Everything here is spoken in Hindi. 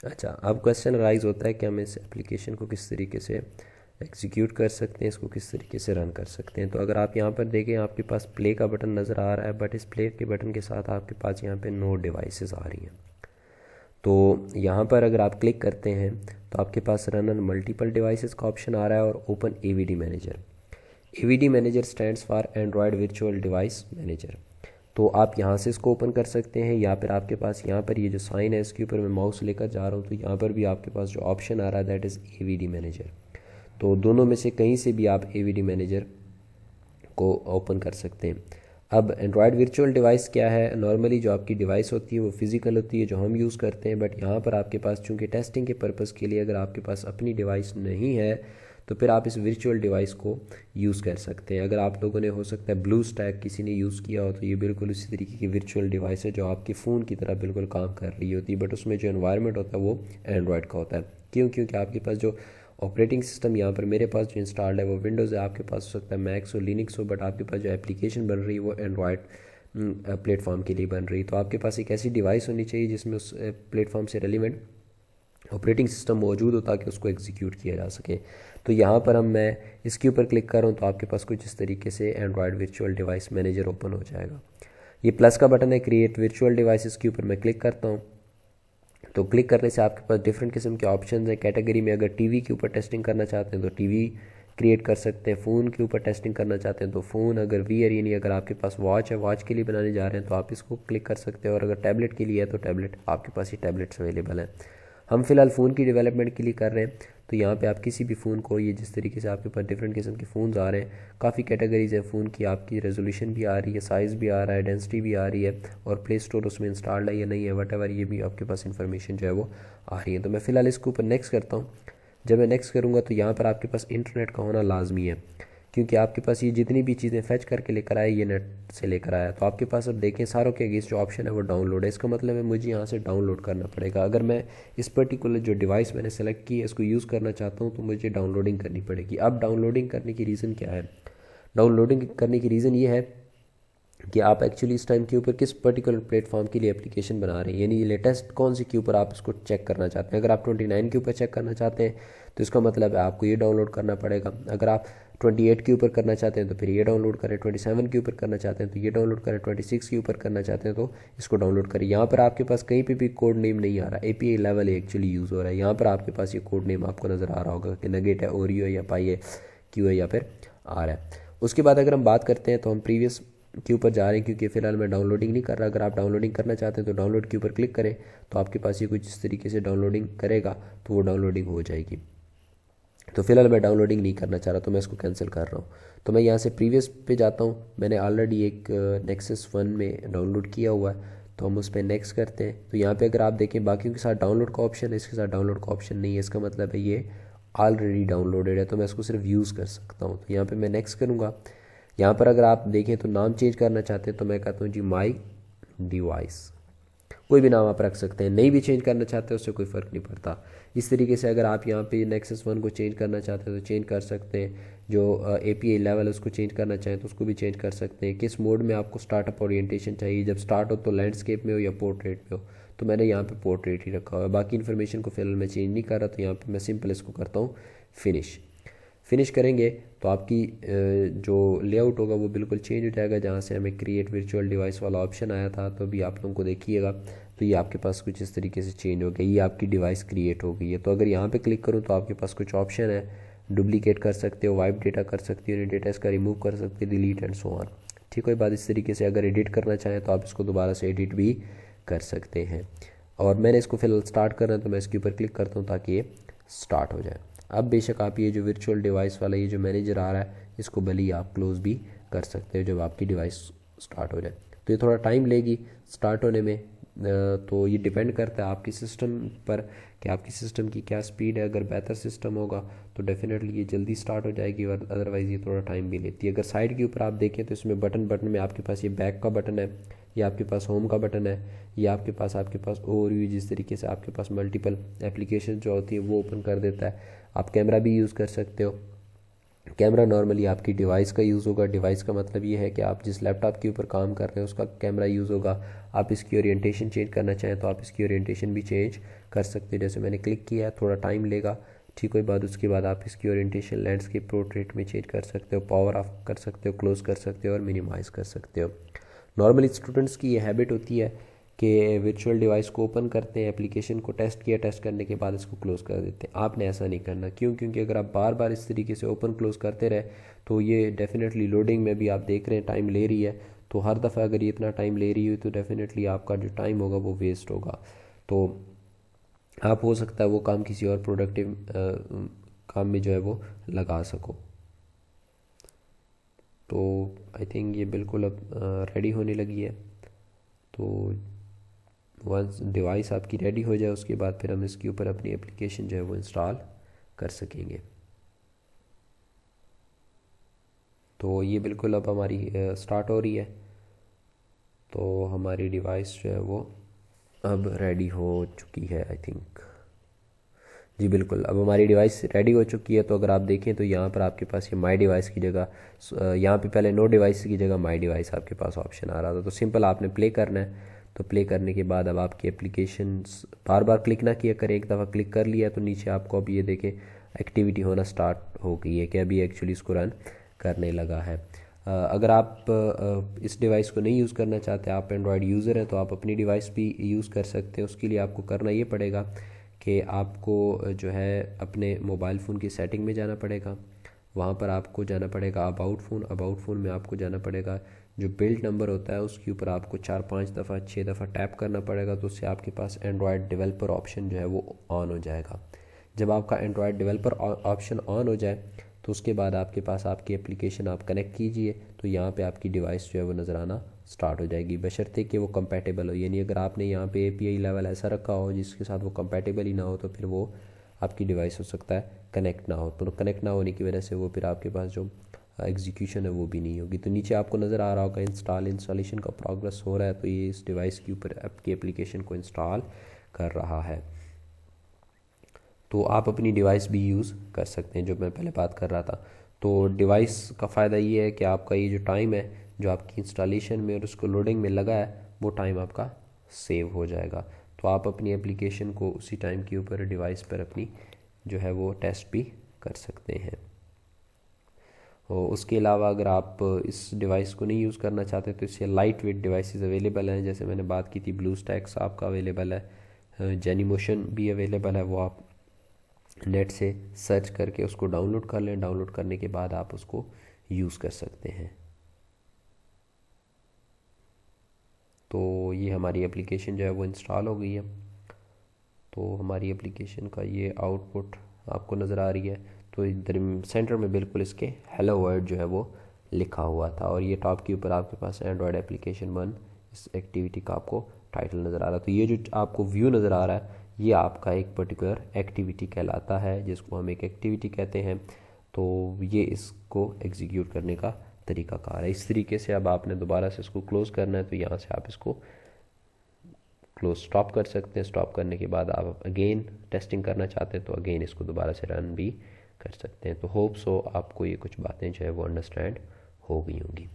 अच्छा, अब क्वेश्चन राइज होता है कि हम इस एप्लीकेशन को किस तरीके से एग्जीक्यूट कर सकते हैं, इसको किस तरीके से रन कर सकते हैं। तो अगर आप यहाँ पर देखें, आपके पास प्ले का बटन नज़र आ रहा है, बट इस प्ले के बटन के साथ आपके पास यहाँ पे नो डिवाइसेस आ रही हैं। तो यहाँ पर अगर आप क्लिक करते हैं तो आपके पास रन ऑन मल्टीपल डिवाइसेस का ऑप्शन आ रहा है और open AVD manager. AVD manager stands for Android virtual device manager. तो आप यहाँ से इसको ओपन कर सकते हैं, या फिर आपके पास यहाँ पर ये जो साइन है इसके ऊपर मैं माउस लेकर जा रहा हूँ, तो यहाँ पर भी आपके पास जो ऑप्शन आ रहा है दैट इज़ एवीडी मैनेजर। तो दोनों में से कहीं से भी आप एवीडी मैनेजर को ओपन कर सकते हैं। अब एंड्रॉयड वर्चुअल डिवाइस क्या है, नॉर्मली जो आपकी डिवाइस होती है वो फिज़िकल होती है जो हम यूज़ करते हैं, बट यहाँ पर आपके पास चूँकि टेस्टिंग के पर्पज़ के लिए अगर आपके पास अपनी डिवाइस नहीं है तो फिर आप इस वर्चुअल डिवाइस को यूज़ कर सकते हैं। अगर आप लोगों ने हो सकता है ब्लू स्टैक किसी ने यूज़ किया हो, तो ये बिल्कुल उसी तरीके की वर्चुअल डिवाइस है जो आपके फ़ोन की तरह बिल्कुल काम कर रही होती है, बट उसमें जो एनवायरनमेंट होता है वो एंड्रॉयड का होता है। क्यों? क्योंकि आपके पास जो ऑपरेटिंग सिस्टम यहाँ पर मेरे पास जो इंस्टॉल्ड है वो विंडोज़ है, आपके पास हो सकता है मैक्स हो, लिनक्स हो, बट आपके पास जो एप्लीकेशन बन रही है वो एंड्रॉयड प्लेटफॉर्म के लिए बन रही है। तो आपके पास एक ऐसी डिवाइस होनी चाहिए जिसमें उस प्लेटफॉर्म से रेलिवेंट ऑपरेटिंग सिस्टम मौजूद हो ताकि उसको एग्जीक्यूट किया जा सके। तो यहाँ पर मैं इसके ऊपर क्लिक कर रहा हूँ तो आपके पास कुछ इस तरीके से Android virtual device manager open हो जाएगा। ये प्लस का बटन है क्रिएट वर्चुअल डिवाइसेस के ऊपर मैं क्लिक करता हूँ। तो क्लिक करने से आपके पास डिफरेंट किस्म के ऑप्शन हैं। कैटेगरी में अगर टीवी के ऊपर टेस्टिंग करना चाहते हैं तो टीवी क्रिएट कर सकते हैं, फ़ोन के ऊपर टेस्टिंग करना चाहते हैं तो फ़ोन, अगर वीआर यानी अगर आपके पास वॉच है, वॉच के लिए बनाने जा रहे हैं तो आप इसको क्लिक कर सकते हैं, और अगर टैबलेट के लिए है तो टैबलेट, आपके पास ये टैबलेट्स अवेलेबल हैं। हम फिलहाल फ़ोन की डेवलपमेंट के लिए कर रहे हैं, तो यहाँ पे आप किसी भी फ़ोन को, ये जिस तरीके से आपके पास डिफरेंट किस्म के फ़ोन्स आ रहे हैं, काफ़ी कैटेगरीज है फ़ोन की, आपकी रेजोल्यूशन भी आ रही है, साइज़ भी आ रहा है, डेंसिटी भी आ रही है, और प्ले स्टोर उसमें इंस्टॉल्ड है या नहीं है, वट एवर, ये भी आपके पास इन्फॉर्मेशन जो है वो आ रही है। तो मैं फ़िलहाल इसके ऊपर नेक्स्ट करता हूँ। जब मैं नेक्स्ट करूँगा तो यहाँ पर आपके पास इंटरनेट का होना लाजमी है, क्योंकि आपके पास ये जितनी भी चीज़ें फैच करके लेकर आए ये नेट से लेकर आया। तो आपके पास अब देखें सारों के अगेंस्ट जो ऑप्शन है वो डाउनलोड है। इसका मतलब है मुझे यहाँ से डाउनलोड करना पड़ेगा। अगर मैं इस पर्टिकुलर जो डिवाइस मैंने सेलेक्ट की है इसको यूज़ करना चाहता हूँ तो मुझे डाउनलोडिंग करनी पड़ेगी। अब डाउनलोडिंग करने की रीज़न क्या है? डाउनलोडिंग करने की रीज़न ये है कि आप एक्चुअली इस टाइम के ऊपर किस पर्टिकुलर प्लेटफॉर्म के लिए एप्लीकेशन बना रहे हैं, यानी लेटेस्ट कौन सी के ऊपर आप इसको चेक करना चाहते हैं। अगर आप 29 के ऊपर चेक करना चाहते हैं तो इसका मतलब है आपको ये डाउनलोड करना पड़ेगा। अगर आप 28 के ऊपर करना चाहते हैं तो फिर ये डाउनलोड करें, 27 के ऊपर करना चाहते हैं तो ये डाउनलोड करें, 26 के ऊपर करना चाहते हैं तो इसको डाउनलोड करें। यहाँ पर आपके पास कहीं पे भी कोड नेम नहीं आ रहा, API लेवल एक्चुअली यूज़ हो रहा है। यहाँ पर आपके पास ये कोड नेम आपको नज़र आ रहा होगा कि नगेट है, ओरियो है, या पाई है, क्यू है, या फिर आर है। उसके बाद अगर हम बात करते हैं तो हम प्रीवियस के ऊपर जा रहे हैं, क्योंकि फ़िलहाल मैं डाउनलोडिंग नहीं कर रहा। अगर आप डाउनलोडिंग करना चाहते हैं तो डाउनलोड के ऊपर क्लिक करें तो आपके पास ये कुछ इस तरीके से डाउनलोडिंग करेगा, तो वो डाउनलोडिंग हो जाएगी। तो फिलहाल मैं डाउनलोडिंग नहीं करना चाह रहा तो मैं इसको कैंसिल कर रहा हूँ। तो मैं यहाँ से प्रीवियस पे जाता हूँ, मैंने ऑलरेडी एक नेक्सस 1 में डाउनलोड किया हुआ है, तो हम उस पर नेक्स्ट करते हैं। तो यहाँ पे अगर आप देखें बाकियों के साथ डाउनलोड का ऑप्शन है, इसके साथ डाउनलोड का ऑप्शन नहीं है, इसका मतलब है ये ऑलरेडी डाउनलोडेड है, तो मैं इसको सिर्फ यूज़ कर सकता हूँ। तो यहाँ पे मैं नेक्स्ट करूँगा। यहाँ पर अगर आप देखें तो नाम चेंज करना चाहते हैं तो मैं कहता हूँ जी माई डिवाइस, कोई भी नाम आप रख सकते हैं। नहीं भी चेंज करना चाहते हैं उससे कोई फ़र्क नहीं पड़ता। इस तरीके से अगर आप यहाँ पे नेक्सस 1 को चेंज करना चाहते हैं तो चेंज कर सकते हैं। जो API लेवल उसको चेंज करना चाहें तो उसको भी चेंज कर सकते हैं। किस मोड में आपको स्टार्टअप ओरिएंटेशन चाहिए, जब स्टार्ट हो तो लैंडस्केप में हो या पोर्ट्रेट में हो, तो मैंने यहाँ पे पोर्ट्रेट ही रखा हुआ है। बाकी इन्फॉर्मेशन को फिलहाल मैं चेंज नहीं कर रहा, तो यहाँ पे मैं सिंपल इसको करता हूँ फिनिश। फिनिश करेंगे तो आपकी जो लेआउट होगा वो बिल्कुल चेंज हो जाएगा। जहाँ से हमें क्रिएट वर्चुअल डिवाइस वाला ऑप्शन आया था तो अभी आप लोगों को देखिएगा तो ये आपके पास कुछ इस तरीके से चेंज हो गया, ये आपकी डिवाइस क्रिएट हो गई है। तो अगर यहाँ पे क्लिक करूँ तो आपके पास कुछ ऑप्शन है, डुप्लीकेट कर सकते हो, वाइप डेटा कर सकते हो, डेटा इसका रिमूव कर सकते हो, डिलीट एंड सो ऑन। ठीक है बात। इस तरीके से अगर एडिट करना चाहें तो आप इसको दोबारा से एडिट भी कर सकते हैं। और मैंने इसको फिलहाल स्टार्ट करना है तो मैं इसके ऊपर क्लिक करता हूँ ताकि ये स्टार्ट हो जाए। अब बेशक आप ये जो वर्चुअल डिवाइस वाला ये जो मैनेजर आ रहा है इसको भले ही आप क्लोज़ भी कर सकते हो जब आपकी डिवाइस स्टार्ट हो जाए। तो ये थोड़ा टाइम लेगी स्टार्ट होने में, तो ये डिपेंड करता है आपकी सिस्टम पर कि आपकी सिस्टम की क्या स्पीड है। अगर बेहतर सिस्टम होगा तो डेफिनेटली ये जल्दी स्टार्ट हो जाएगी, और अदरवाइज़ ये थोड़ा टाइम भी लेती है। अगर साइड के ऊपर आप देखें तो इसमें बटन में आपके पास ये बैक का बटन है, ये आपके पास होम का बटन है, ये आपके पास ओवरव्यू, जिस तरीके से आपके पास मल्टीपल एप्लीकेशन जो होती है वो ओपन कर देता है। आप कैमरा भी यूज़ कर सकते हो। कैमरा नॉर्मली आपकी डिवाइस का यूज़ होगा। डिवाइस का मतलब ये है कि आप जिस लैपटॉप के ऊपर काम कर रहे हैं उसका कैमरा यूज़ होगा। आप इसकी ओरिएंटेशन चेंज करना चाहें तो आप इसकी ओरिएंटेशन भी चेंज कर सकते हैं। जैसे मैंने क्लिक किया है, थोड़ा टाइम लेगा, ठीक हो बाद उसके बाद आप इसकी ओरिएंटेशन लैंडस्केप पोर्ट्रेट में चेंज कर सकते हो, पावर ऑफ कर सकते हो, क्लोज़ कर सकते हो और मिनिमाइज़ कर सकते हो। नॉर्मली स्टूडेंट्स की ये हैबिट होती है कि वर्चुअल डिवाइस को ओपन करते हैं, एप्लीकेशन को टेस्ट किया, टेस्ट करने के बाद इसको क्लोज़ कर देते हैं। आपने ऐसा नहीं करना। क्यों? क्योंकि अगर आप बार बार इस तरीके से ओपन क्लोज़ करते रहे तो ये डेफिनेटली लोडिंग में भी आप देख रहे हैं टाइम ले रही है, तो हर दफ़ा अगर ये इतना टाइम ले रही है तो डेफिनेटली आपका जो टाइम होगा वो वेस्ट होगा। तो आप हो सकता है वो काम किसी और प्रोडक्टिव काम में जो है वो लगा सको। तो आई थिंक ये बिल्कुल अब रेडी होने लगी है। तो वंस डिवाइस आपकी रेडी हो जाए उसके बाद फिर हम इसके ऊपर अपनी एप्लीकेशन जो है वो इंस्टॉल कर सकेंगे। तो ये बिल्कुल अब हमारी स्टार्ट हो रही है। तो हमारी डिवाइस जो है वो अब रेडी हो चुकी है आई थिंक। जी बिल्कुल, अब हमारी डिवाइस रेडी हो चुकी है। तो अगर आप देखें तो यहाँ पर आपके पास ये माई डिवाइस की जगह, यहाँ पे पहले नो डिवाइस की जगह माई डिवाइस आपके पास ऑप्शन आ रहा था। तो सिंपल आपने प्ले करना है। तो प्ले करने के बाद अब आपकी एप्लीकेशन बार बार क्लिक ना किया करें, एक दफ़ा क्लिक कर लिया तो नीचे आपको अब ये देखें एक्टिविटी होना स्टार्ट हो गई है कि अभी एक्चुअली इसको रन करने लगा है। अगर आप इस डिवाइस को नहीं यूज़ करना चाहते, आप एंड्रॉयड यूज़र हैं, तो आप अपनी डिवाइस भी यूज़ कर सकते हैं। उसके लिए आपको करना ये पड़ेगा कि आपको जो है अपने मोबाइल फ़ोन की सेटिंग में जाना पड़ेगा। वहाँ पर आपको जाना पड़ेगा अबाउट फ़ोन में आपको जाना पड़ेगा। जो बिल्ड नंबर होता है उसके ऊपर आपको 4-5 दफ़ा 6 दफ़ा टैप करना पड़ेगा, तो उससे आपके पास एंड्रॉयड डेवलपर ऑप्शन जो है वो ऑन हो जाएगा। जब आपका एंड्रॉयड डेवलपर ऑप्शन ऑन हो जाए तो उसके बाद आपके पास आपकी एप्लीकेशन आप कनेक्ट कीजिए, तो यहाँ पे आपकी डिवाइस जो है वो नज़र आना स्टार्ट हो जाएगी, बशर्ते कि वो कंपैटिबल हो। यानी अगर आपने यहाँ पे API लेवल ऐसा रखा हो जिसके साथ वो कंपैटिबल ही ना हो तो फिर वो आपकी डिवाइस हो सकता है कनेक्ट ना हो। तो कनेक्ट ना होने की वजह से वो फिर आपके पास जो एग्जीक्यूशन है वो भी नहीं होगी। तो नीचे आपको नज़र आ रहा होगा इंस्टॉलेशन का प्रोग्रेस हो रहा है, तो ये इस डिवाइस के ऊपर आपकी एप्लीकेशन को इंस्टॉल कर रहा है। तो आप अपनी डिवाइस भी यूज़ कर सकते हैं, जो मैं पहले बात कर रहा था। तो डिवाइस का फ़ायदा ये है कि आपका ये जो टाइम है जो आपकी इंस्टॉलेशन में और उसको लोडिंग में लगा है वो टाइम आपका सेव हो जाएगा। तो आप अपनी एप्लीकेशन को उसी टाइम के ऊपर डिवाइस पर अपनी जो है वो टेस्ट भी कर सकते हैं। और उसके अलावा अगर आप इस डिवाइस को नहीं यूज़ करना चाहते तो इससे लाइट वेट डिवाइसेस अवेलेबल हैं। जैसे मैंने बात की थी ब्लूस्टैक्स आपका अवेलेबल है, जेनीमोशन भी अवेलेबल है। वो आप नेट से सर्च करके उसको डाउनलोड कर लें। डाउनलोड करने के बाद आप उसको यूज़ कर सकते हैं। तो ये हमारी एप्लीकेशन जो है वो इंस्टॉल हो गई है। तो हमारी एप्लीकेशन का ये आउटपुट आपको नज़र आ रही है। तो इधर सेंटर में बिल्कुल इसके हेलो वर्ल्ड जो है वो लिखा हुआ था, और ये टॉप के ऊपर आपके पास एंड्रॉयड एप्लीकेशन 1 इस एक्टिविटी का आपको टाइटल नज़र आ रहा है। तो ये जो आपको व्यू नज़र आ रहा है ये आपका एक पर्टिकुलर एक्टिविटी कहलाता है, जिसको हम एक एक्टिविटी कहते हैं। तो ये इसको एग्जीक्यूट करने का तरीक़ाकार है। इस तरीके से अब आपने दोबारा से इसको क्लोज़ करना है, तो यहाँ से आप इसको क्लोज स्टॉप कर सकते हैं। स्टॉप करने के बाद आप अगेन टेस्टिंग करना चाहते हैं तो अगेन इसको दोबारा से रन भी कर सकते हैं। तो होप सो आपको ये कुछ बातें जो है वो अंडरस्टैंड हो गई होंगी।